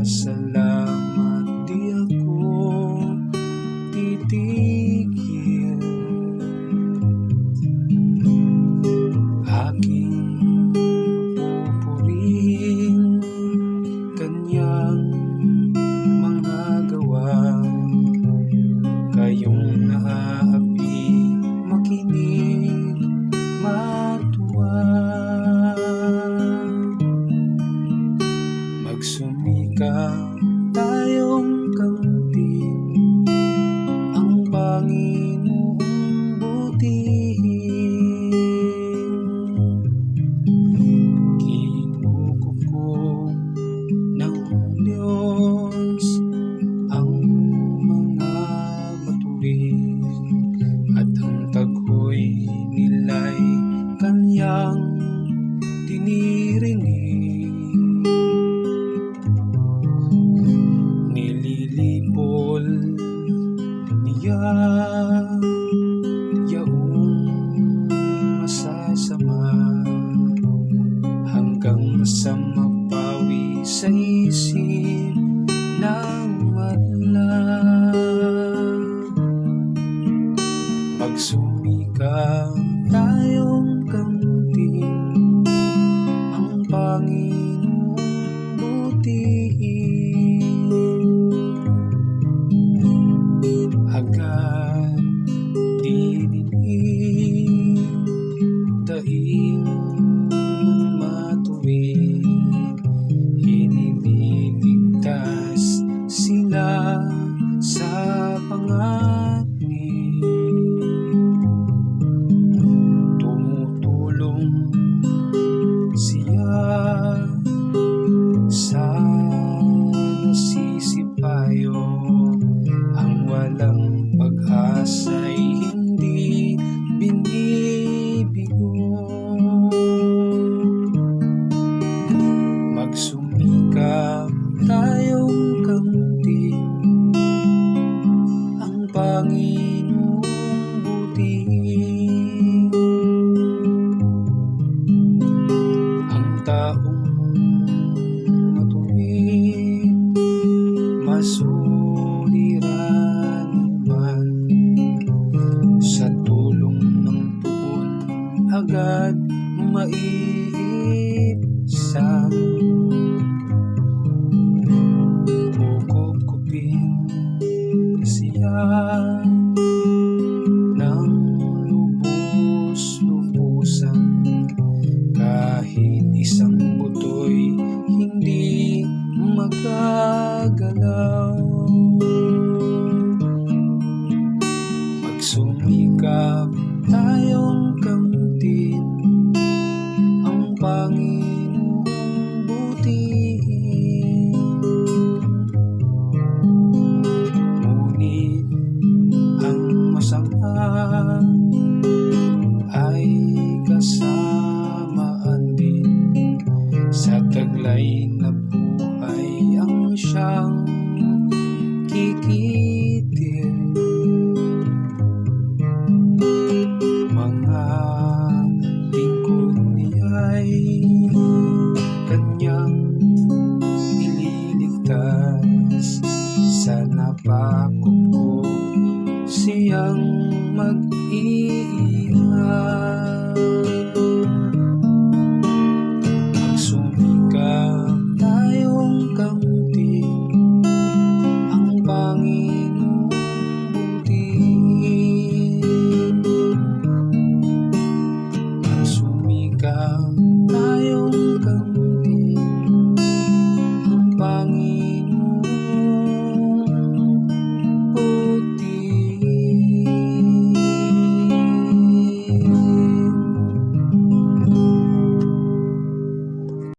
Pasalamat di ako titigil, aking pupurihin kanyang mga gawa. Kayong naaapi, makinig, matuwa, magsumikap tayong kamtin ang Panginoong butihin. Kinukuko ng Diyos ang mga matuwid at ang tagu'y nila'y kanyang dinirinig. Nililipol niya yaong masasama hanggang sa mapawi sa isip ng madla. Magsumikap tayong kamtin ang Panginoong butihin. Agad dininig, daing matuwid, iniligtas sila sa panganib. Tumutulong siya sa nasisipayo, ang walang pag-asa'y hindi binibigo. Magsumikap tayong kamtin ang Panginoong butihin. Ang taong matuwid, masuliran man, sa tulong ng Puon agad maiibsan. Kukupin siya ng lubos-lubusan, kahit isang buto'y hindi magagalaw. Magsumikap tayong kamtin ang Panginoong butihin. Ngunit ang masama ay kasamaan din sa taglay na buhay ang siyang